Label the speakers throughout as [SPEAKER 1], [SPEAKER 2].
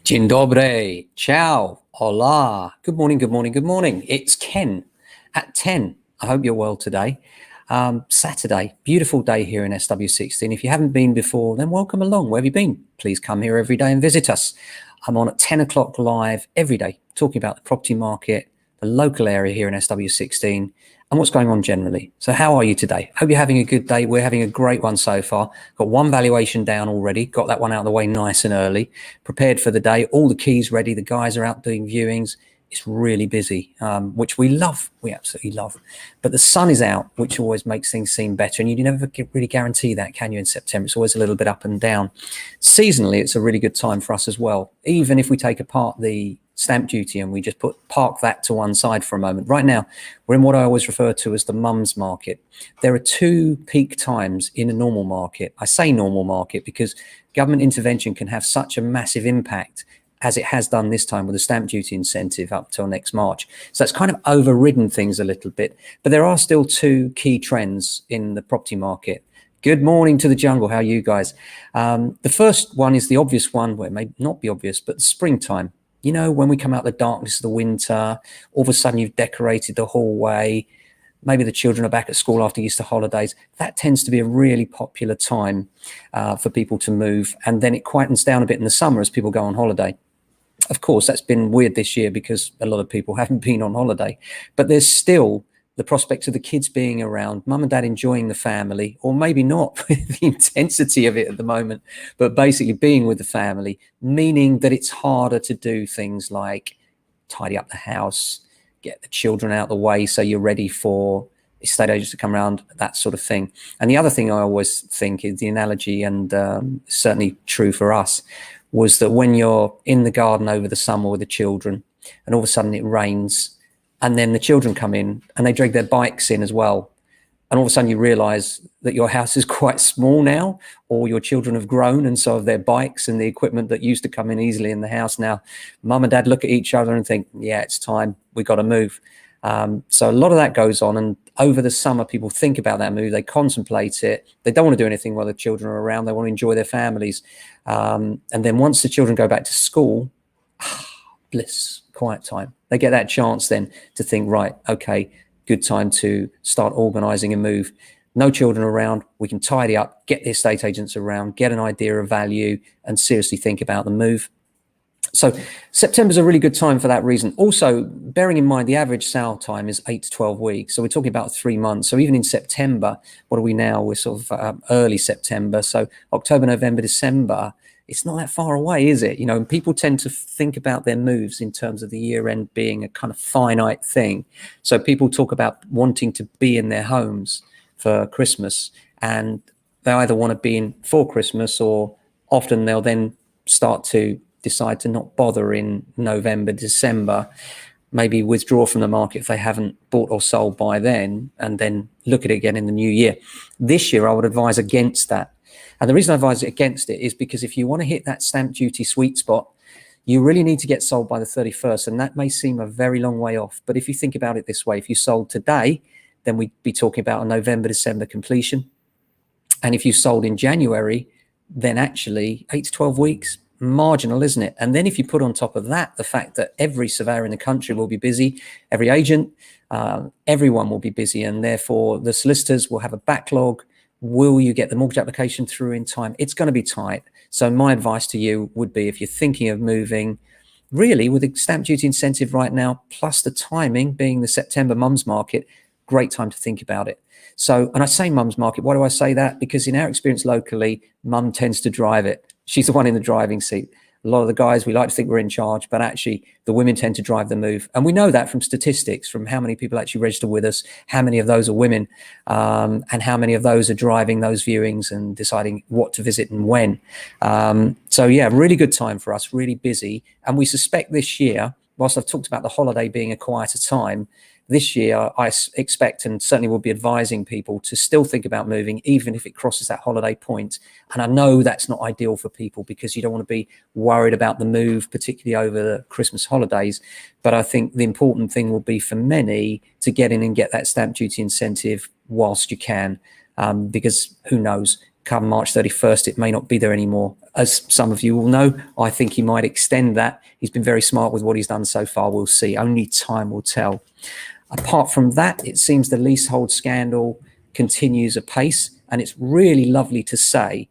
[SPEAKER 1] Dzień dobry, ciao, hola. Good morning, good morning, good morning. It's Ken at 10. I hope you're well today. Saturday, beautiful day here in SW16. If you haven't been before, then welcome along. Where have you been? Please come here every day and visit us. I'm on at 10 o'clock live every day, talking about the property market, the local area here in SW16, and what's going on generally. So how are you today? Hope you're having a good day. We're having a great one so far. Got one valuation down already. Got that one out of the way nice and early. Prepared for the day. All the keys ready. The guys are out doing viewings. It's really busy, which we love. We absolutely love. But the sun is out, which always makes things seem better. And you never really guarantee that, can you, in September? It's always a little bit up and down. Seasonally, it's a really good time for us as well. Even if we take apart the stamp duty and we just park that to one side for a moment. Right now, we're in what I always refer to as the mums market. There are two peak times in a normal market. I say normal market because government intervention can have such a massive impact as it has done this time with the stamp duty incentive up till next March. So it's kind of overridden things a little bit, but there are still two key trends in the property market. Good morning to the jungle. How are you guys? The first one is the obvious one, well, it may not be obvious, but springtime. You know, when we come out of the darkness of the winter, all of a sudden you've decorated the hallway, maybe the children are back at school after Easter holidays. That tends to be a really popular time for people to move. And then it quietens down a bit in the summer as people go on holiday. Of course, that's been weird this year because a lot of people haven't been on holiday, but there's still the prospect of the kids being around, mum and dad enjoying the family, or maybe not with the intensity of it at the moment, but basically being with the family, meaning that it's harder to do things like tidy up the house, get the children out of the way so you're ready for estate agents to come around, that sort of thing. And the other thing I always think is the analogy, and certainly true for us, was that when you're in the garden over the summer with the children and all of a sudden it rains, and then the children come in and they drag their bikes in as well. And all of a sudden you realize that your house is quite small now, or your children have grown and so have their bikes and the equipment that used to come in easily in the house. Now, mum and dad look at each other and think, yeah, it's time, we got to move. So a lot of that goes on. And over the summer, people think about that move. They contemplate it. They don't want to do anything while the children are around. They want to enjoy their families. And then once the children go back to school, bliss, quiet time. They get that chance then to think, right, okay, good time to start organizing a move. No children around, we can tidy up, get the estate agents around, get an idea of value, and seriously think about the move. So September's a really good time for that reason. Also, bearing in mind the average sale time is 8 to 12 weeks. So we're talking about 3 months. So even in September, what are we now? We're sort of early September. So October, November, December, it's not that far away, is it? You know, and people tend to think about their moves in terms of the year end being a kind of finite thing. So people talk about wanting to be in their homes for Christmas, and they either want to be in for Christmas, or often they'll then start to decide to not bother in November, December, maybe withdraw from the market if they haven't bought or sold by then, and then look at it again in the new year. This year, I would advise against that. And the reason I advise against it is because if you want to hit that stamp duty sweet spot, you really need to get sold by the 31st. And that may seem a very long way off. But if you think about it this way, if you sold today, then we'd be talking about a November, December completion. And if you sold in January, then actually 8 to 12 weeks, marginal, isn't it? And then if you put on top of that the fact that every surveyor in the country will be busy, every agent, everyone will be busy, and therefore the solicitors will have a backlog. Will you get the mortgage application through in time? It's going to be tight. So my advice to you would be, if you're thinking of moving, really with the stamp duty incentive right now, plus the timing being the September mums market, great time to think about it. So, and I say mums market, why do I say that? Because in our experience locally, mum tends to drive it. She's the one in the driving seat. A lot of the guys, we like to think we're in charge, but actually the women tend to drive the move. And we know that from statistics, from how many people actually register with us, how many of those are women, and how many of those are driving those viewings and deciding what to visit and when. So yeah, really good time for us, really busy. And we suspect this year, whilst I've talked about the holiday being a quieter time, this year I expect, and certainly will be advising people, to still think about moving, even if it crosses that holiday point. And I know that's not ideal for people because you don't want to be worried about the move, particularly over the Christmas holidays. But I think the important thing will be for many to get in and get that stamp duty incentive whilst you can, because who knows, come March 31st, it may not be there anymore. As some of you will know, I think he might extend that. He's been very smart with what he's done so far. We'll see. Only time will tell. Apart from that, it seems the leasehold scandal continues apace, and it's really lovely to say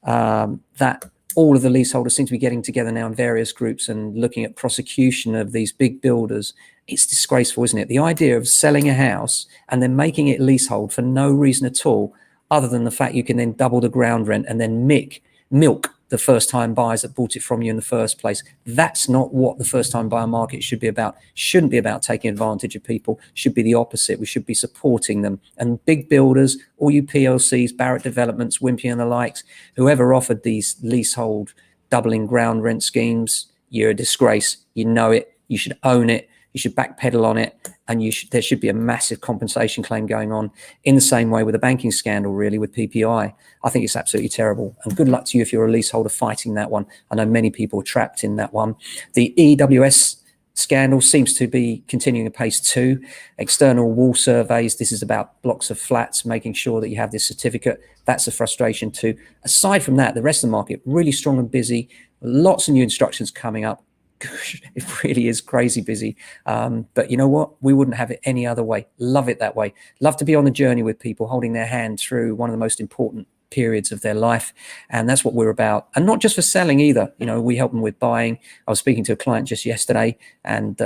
[SPEAKER 1] that all of the leaseholders seem to be getting together now in various groups and looking at prosecution of these big builders. It's disgraceful, isn't it? The idea of selling a house and then making it leasehold for no reason at all, other than the fact you can then double the ground rent and then milk the first-time buyers that bought it from you in the first place. That's not what the first-time buyer market should be about. Shouldn't be about taking advantage of people. Should be the opposite. We should be supporting them. And big builders, all you PLCs, Barratt Developments, Wimpy and the likes, whoever offered these leasehold doubling ground rent schemes, you're a disgrace. You know it. You should own it. You should backpedal on it, and there should be a massive compensation claim going on in the same way with the banking scandal, really, with PPI. I think it's absolutely terrible. And good luck to you if you're a leaseholder fighting that one. I know many people are trapped in that one. The EWS scandal seems to be continuing apace too. External wall surveys, this is about blocks of flats, making sure that you have this certificate. That's a frustration too. Aside from that, the rest of the market, really strong and busy. Lots of new instructions coming up. Gosh, it really is crazy busy. But you know what? We wouldn't have it any other way. Love it that way. Love to be on the journey with people, holding their hand through one of the most important periods of their life. And that's what we're about. And not just for selling either. You know, we help them with buying. I was speaking to a client just yesterday, and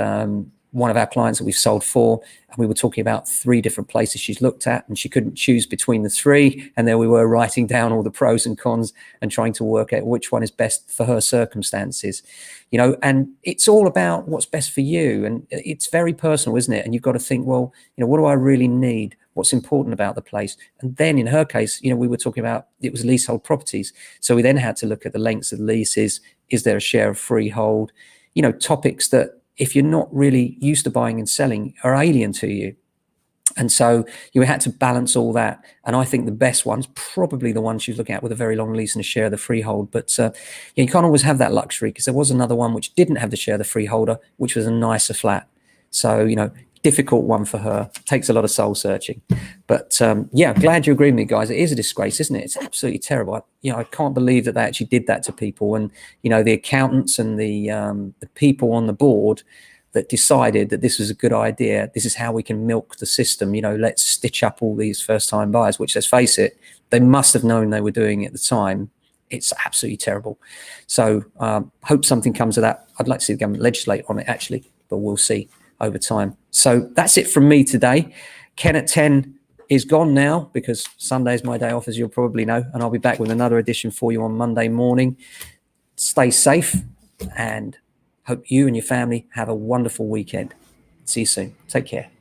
[SPEAKER 1] one of our clients that we've sold for, and we were talking about 3 different places she's looked at, and she couldn't choose between the 3. And there we were writing down all the pros and cons and trying to work out which one is best for her circumstances, you know. And it's all about what's best for you. And it's very personal, isn't it? And you've got to think, well, you know, what do I really need? What's important about the place? And then in her case, you know, we were talking about, it was leasehold properties. So we then had to look at the lengths of the leases. Is there a share of freehold? You know, topics that, if you're not really used to buying and selling, are alien to you. And so you had to balance all that. And I think the best one's probably the one she's looking at with a very long lease and a share of the freehold. But yeah, you can't always have that luxury, because there was another one which didn't have the share of the freeholder, which was a nicer flat. So, you know, difficult one for her. Takes a lot of soul searching. But yeah, glad you agree with me, guys. It is a disgrace, isn't it? It's absolutely terrible. I can't believe that they actually did that to people. And, you know, the accountants and the people on the board that decided that this was a good idea. This is how we can milk the system. You know, let's stitch up all these first-time buyers, which, let's face it, they must have known they were doing it at the time. It's absolutely terrible. So hope something comes of that. I'd like to see the government legislate on it, actually, but we'll see over time. So that's it from me today. Ken at 10 is gone now, because Sunday is my day off, as you'll probably know, and I'll be back with another edition for you on Monday morning. Stay safe, and hope you and your family have a wonderful weekend. See you soon. Take care.